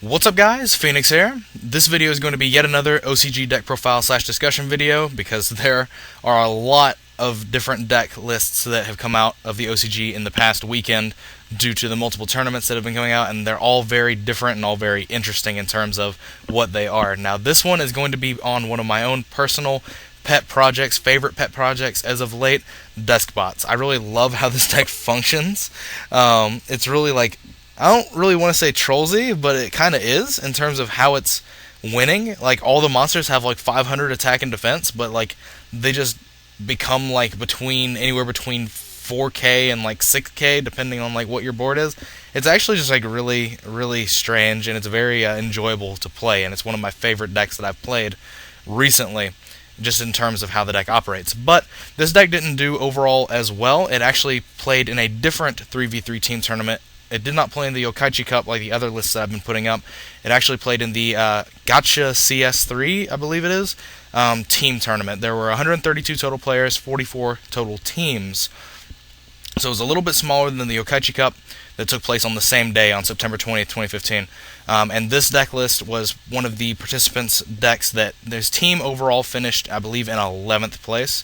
What's up guys, Phoenix here. This video is going to be yet another OCG deck profile / discussion video because there are a lot of different deck lists that have come out of the OCG in the past weekend due to the multiple tournaments that have been coming out, and they're all very different and all very interesting in terms of what they are. Now this one is going to be on one of my own personal pet projects, favorite pet projects as of late, Deskbots. I really love how this deck functions. It's really like, I don't really want to say trollsy, but it kind of is in terms of how it's winning. Like, all the monsters have like 500 attack and defense, but like they just become like anywhere between 4K and like 6K depending on like what your board is. It's actually just like really strange, and it's very enjoyable to play, and it's one of my favorite decks that I've played recently, just in terms of how the deck operates. But this deck didn't do overall as well. It actually played in a different 3v3 team tournament. It did not play in the Yokkaichi Cup like the other lists that I've been putting up. It actually played in the Gaccha CS3, I believe it is, team tournament. There were 132 total players, 44 total teams. So it was a little bit smaller than the Yokkaichi Cup that took place on the same day on September 20th, 2015. And this deck list was one of the participants' decks that this team overall finished, I believe, in 11th place,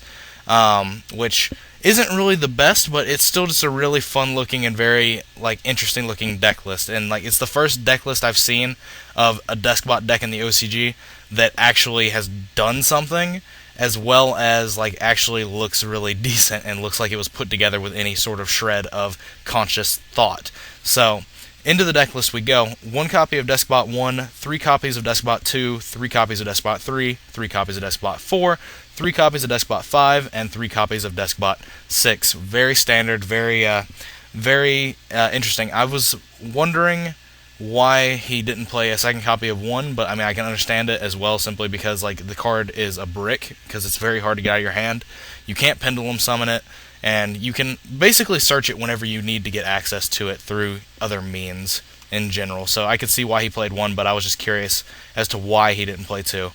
which isn't really the best, but it's still just a really fun-looking and very like interesting-looking deck list. And like, it's the first deck list I've seen of a Deskbot deck in the OCG that actually has done something, as well as like actually looks really decent and looks like it was put together with any sort of shred of conscious thought. So into the deck list we go. 1 copy of Deskbot 1, 3 copies of Deskbot 2, 3 copies of Deskbot 3, 3 copies of Deskbot 4, 3 copies of Deskbot 5, and 3 copies of Deskbot 6. Very standard, very interesting. I was wondering why he didn't play a second copy of 1, but I mean, I can understand it as well, simply because like the card is a brick, because it's very hard to get out of your hand. You can't pendulum summon it, and you can basically search it whenever you need to get access to it through other means in general. So I could see why he played 1, but I was just curious as to why he didn't play 2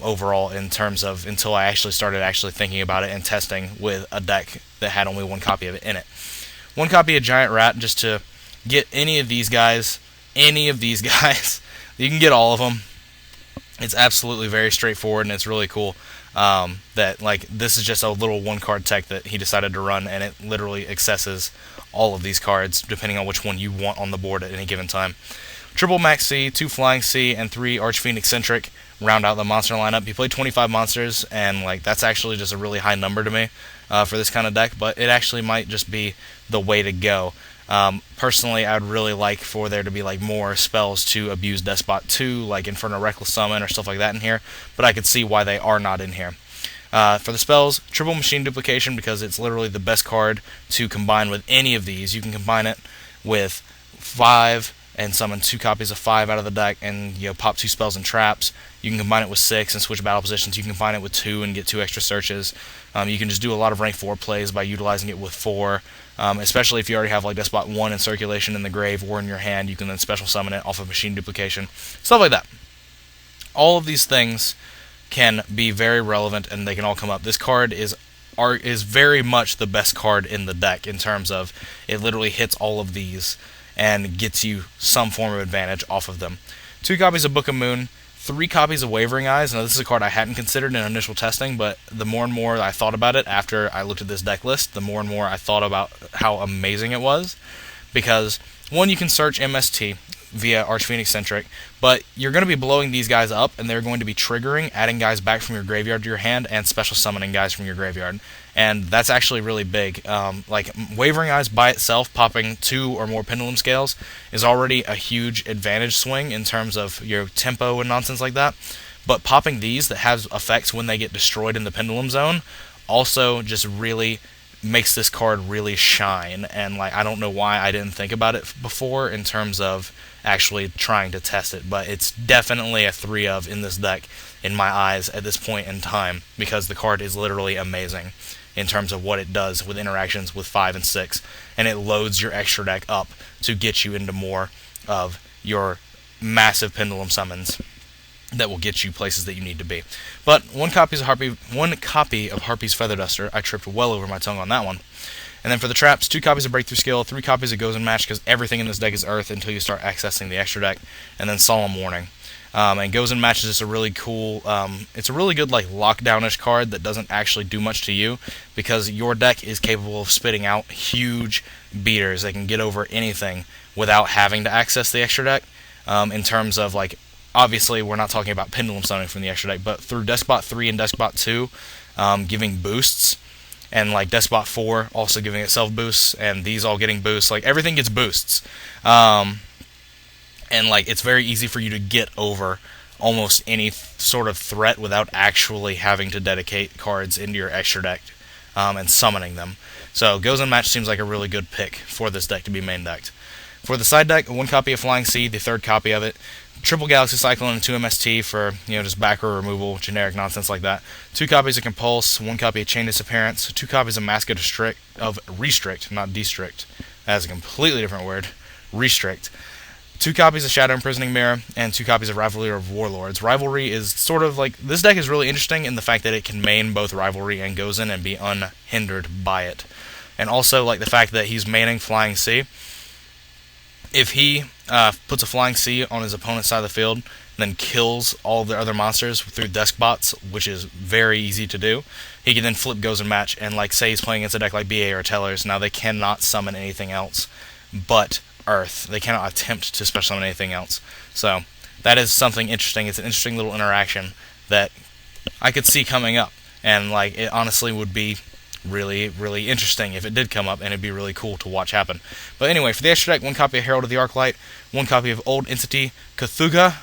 overall, in terms of until I actually started thinking about it and testing with a deck that had only 1 copy of it in it. 1 copy of Giant Rat, just to get any of these guys. You can get all of them. It's absolutely very straightforward, and it's really cool that like this is just a little 1-card tech that he decided to run, and it literally accesses all of these cards depending on which one you want on the board at any given time. Triple Max C, 2 Flying C, and 3 Arch-Phoenix-centric round out the monster lineup. He played 25 monsters, and like that's actually just a really high number to me for this kind of deck, but it actually might just be the way to go. Personally, I'd really like for there to be like more spells to abuse Deskbot 2, like Inferno Reckless Summon or stuff like that in here, but I could see why they are not in here. For the spells, Triple Machine Duplication, because it's literally the best card to combine with any of these. You can combine it with 5 and summon 2 copies of 5 out of the deck, and pop 2 spells and traps. You can combine it with 6 and switch battle positions. You can combine it with 2 and get 2 extra searches. You can just do a lot of rank 4 plays by utilizing it with 4. Especially if you already have like Deskbot 1 in circulation in the grave or in your hand, you can then special summon it off of Machine Duplication. Stuff like that. All of these things can be very relevant, and they can all come up. This card is very much the best card in the deck, in terms of it literally hits all of these and gets you some form of advantage off of them. 2 copies of Book of Moon, 3 copies of Wavering Eyes. Now this is a card I hadn't considered in initial testing, but the more and more I thought about it after I looked at this deck list, the more and more I thought about how amazing it was. Because 1, you can search MST via Arch-Phoenix-centric, but you're going to be blowing these guys up, and they're going to be triggering, adding guys back from your graveyard to your hand, and special summoning guys from your graveyard. And that's actually really big. Like, Wavering Eyes by itself, popping 2 or more Pendulum Scales, is already a huge advantage swing in terms of your tempo and nonsense like that. But popping these that have effects when they get destroyed in the Pendulum Zone also just really makes this card really shine. And like, I don't know why I didn't think about it before in terms of actually trying to test it, but it's definitely a 3 of in this deck in my eyes at this point in time, because the card is literally amazing in terms of what it does with interactions with 5 and 6, and it loads your extra deck up to get you into more of your massive pendulum summons that will get you places that you need to be. But 1 copy of Harpy's Feather Duster. I tripped well over my tongue on that one. And then for the traps, 2 copies of Breakthrough Skill, 3 copies of Goes Unmatched, because everything in this deck is Earth until you start accessing the extra deck, and then Solemn Warning. And Goes Unmatched is just a really cool, it's a really good like lockdown-ish card that doesn't actually do much to you, because your deck is capable of spitting out huge beaters that can get over anything without having to access the extra deck. In terms of, like, obviously we're not talking about Pendulum Summoning from the extra deck, but through Deskbot 3 and Deskbot 2 giving boosts, and like Deskbot 4 also giving itself boosts, and these all getting boosts, like everything gets boosts. And like it's very easy for you to get over almost any sort of threat without actually having to dedicate cards into your extra deck and summoning them. So Goes Unmatched seems like a really good pick for this deck to be main decked. For the side deck, 1 copy of Flying Sea, the 3rd copy of it, triple Galaxy Cyclone and 2 MST for, just back row removal, generic nonsense like that. 2 copies of Compulse, 1 copy of Chain Disappearance, 2 copies of Mask of Restrict, not Destrict. That is a completely different word. Restrict. 2 copies of Shadow Imprisoning Mirror, and 2 copies of Rivalry of Warlords. Rivalry is sort of like, this deck is really interesting in the fact that it can main both Rivalry and Goes In and be unhindered by it. And also like the fact that he's maining Flying Sea. If he puts a Flying Sea on his opponent's side of the field, then kills all of the other monsters through Deskbots, which is very easy to do, he can then flip Goes Unmatched, and like say he's playing against a deck like BA or Tellers, now they cannot summon anything else but Earth. They cannot attempt to special summon anything else. So that is something interesting. It's an interesting little interaction that I could see coming up, and like it honestly would be really, really interesting if it did come up, and it'd be really cool to watch happen. But anyway, for the extra deck, 1 copy of Herald of the Arclight, 1 copy of Old Entity Cthulhu.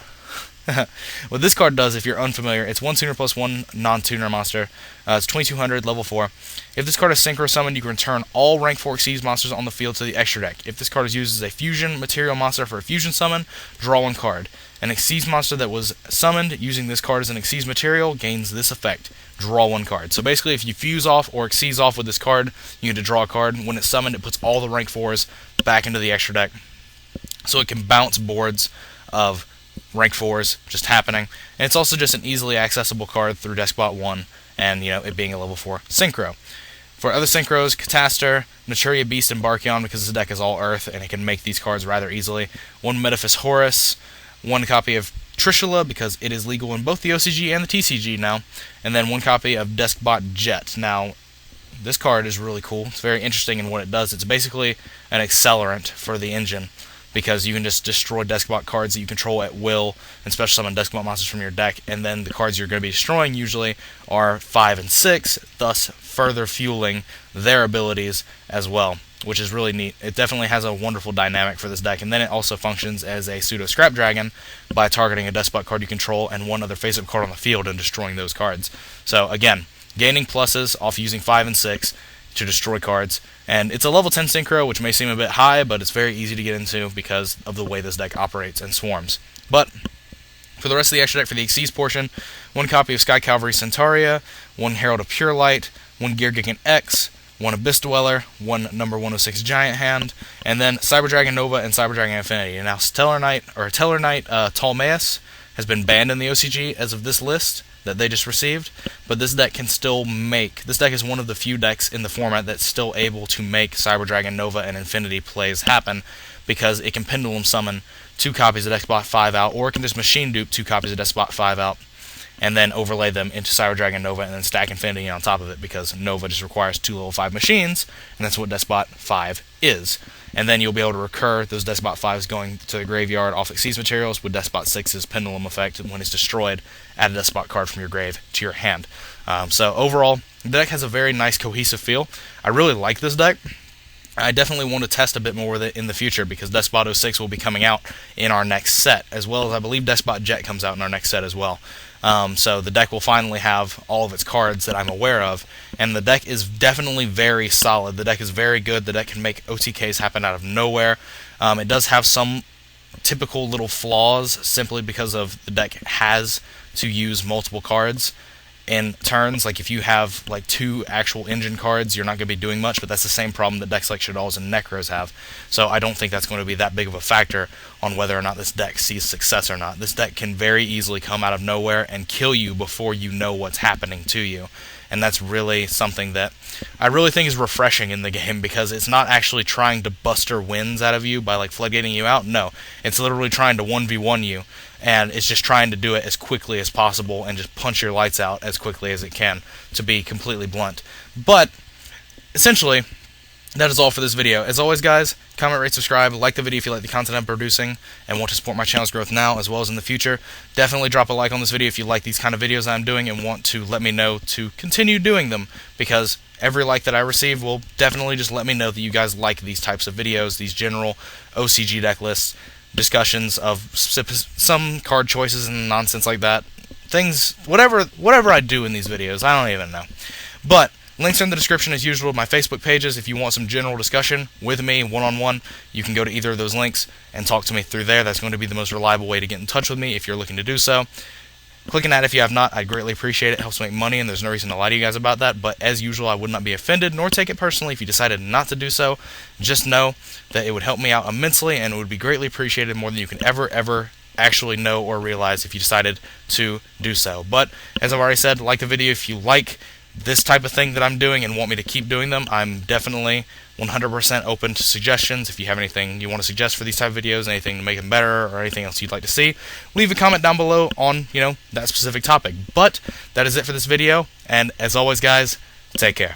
What this card does, if you're unfamiliar, it's 1 tuner plus 1 non-tuner monster. It's 2200, level 4. If this card is synchro summoned, you can return all rank 4 Xyz monsters on the field to the extra deck. If this card is used as a fusion material monster for a fusion summon, draw 1 card. An Xyz monster that was summoned using this card as an Xyz material gains this effect: draw 1 card. So basically, if you fuse off or Xyz off with this card, you get to draw a card. When it's summoned, it puts all the rank 4s back into the extra deck, so it can bounce boards of rank 4s just happening. And it's also just an easily accessible card through Deskbot 1, and it being a level 4 synchro. For other synchros, Catastor, Naturia Beast, and Barkion, because this deck is all Earth and it can make these cards rather easily. 1 Metaphys Horus, 1 copy of Trishula, because it is legal in both the OCG and the TCG now, and then 1 copy of Deskbot Jet. Now, this card is really cool. It's very interesting in what it does. It's basically an accelerant for the engine, because you can just destroy Deskbot cards that you control at will and special summon Deskbot monsters from your deck, and then the cards you're going to be destroying usually are 5 and 6, thus further fueling their abilities as well, which is really neat. It definitely has a wonderful dynamic for this deck, and then it also functions as a pseudo Scrap Dragon by targeting a Deskbot card you control and 1 other face-up card on the field and destroying those cards. So again, gaining pluses off using 5 and 6 to destroy cards, and it's a level 10 synchro, which may seem a bit high, but it's very easy to get into because of the way this deck operates and swarms. But for the rest of the extra deck, for the Xyz portion, 1 copy of Sky Cavalry Centauria, 1 Herald of Pure Light, 1 Gear Gigant X, 1 Abyss Dweller, 1 number 106 Giant Hand, and then Cyber Dragon Nova and Cyber Dragon Infinity. And now Tellar Knight Ptolemaeus has been banned in the OCG as of this list that they just received, but this deck can still make, this deck is one of the few decks in the format that's still able to make Cyber Dragon Nova and Infinity plays happen, because it can Pendulum Summon 2 copies of Deskbot 5 out, or it can just machine dupe 2 copies of Deskbot 5 out, and then overlay them into Cyber Dragon Nova and then stack Infinity on top of it, because Nova just requires 2 level 5 machines, and that's what Deskbot 5 is. And then you'll be able to recur those Deskbot 5s going to the graveyard off Xyz materials with Deskbot 6's Pendulum effect, and when it's destroyed, add a Deskbot card from your grave to your hand. So overall, the deck has a very nice cohesive feel. I really like this deck. I definitely want to test a bit more with it in the future, because Deskbot 06 will be coming out in our next set, as well as I believe Deskbot Jet comes out in our next set as well. So the deck will finally have all of its cards that I'm aware of, and the deck is definitely very solid. The deck is very good. The deck can make OTKs happen out of nowhere. It does have some typical little flaws, simply because of the deck has to use multiple cards in turns. Like if you have like 2 actual engine cards, you're not going to be doing much, but that's the same problem that decks like Shaddolls and Necros have. So I don't think that's going to be that big of a factor on whether or not this deck sees success or not. This deck can very easily come out of nowhere and kill you before you know what's happening to you. and that's really something that I really think is refreshing in the game, because it's not actually trying to buster wins out of you by like floodgating you out. No, it's literally trying to 1v1 you, and it's just trying to do it as quickly as possible and just punch your lights out as quickly as it can, to be completely blunt. But essentially, that is all for this video. As always, guys, comment, rate, subscribe, like the video if you like the content I'm producing and want to support my channel's growth now as well as in the future. Definitely drop a like on this video if you like these kind of videos I'm doing and want to let me know to continue doing them, because every like that I receive will definitely just let me know that you guys like these types of videos, these general OCG deck lists, discussions of some card choices and nonsense like that. Things, whatever I do in these videos, I don't even know. But links are in the description as usual. My Facebook pages, if you want some general discussion with me one-on-one, you can go to either of those links and talk to me through there. That's going to be the most reliable way to get in touch with me if you're looking to do so. Clicking that if you have not, I'd greatly appreciate it. It helps make money, and there's no reason to lie to you guys about that. But as usual, I would not be offended nor take it personally if you decided not to do so. Just know that it would help me out immensely, and it would be greatly appreciated, more than you can ever actually know or realize if you decided to do so. But as I've already said, like the video if you like this type of thing that I'm doing and want me to keep doing them. I'm definitely 100% open to suggestions. If you have anything you want to suggest for these type of videos, anything to make them better, or anything else you'd like to see, leave a comment down below on, that specific topic. But that is it for this video, and as always, guys, take care.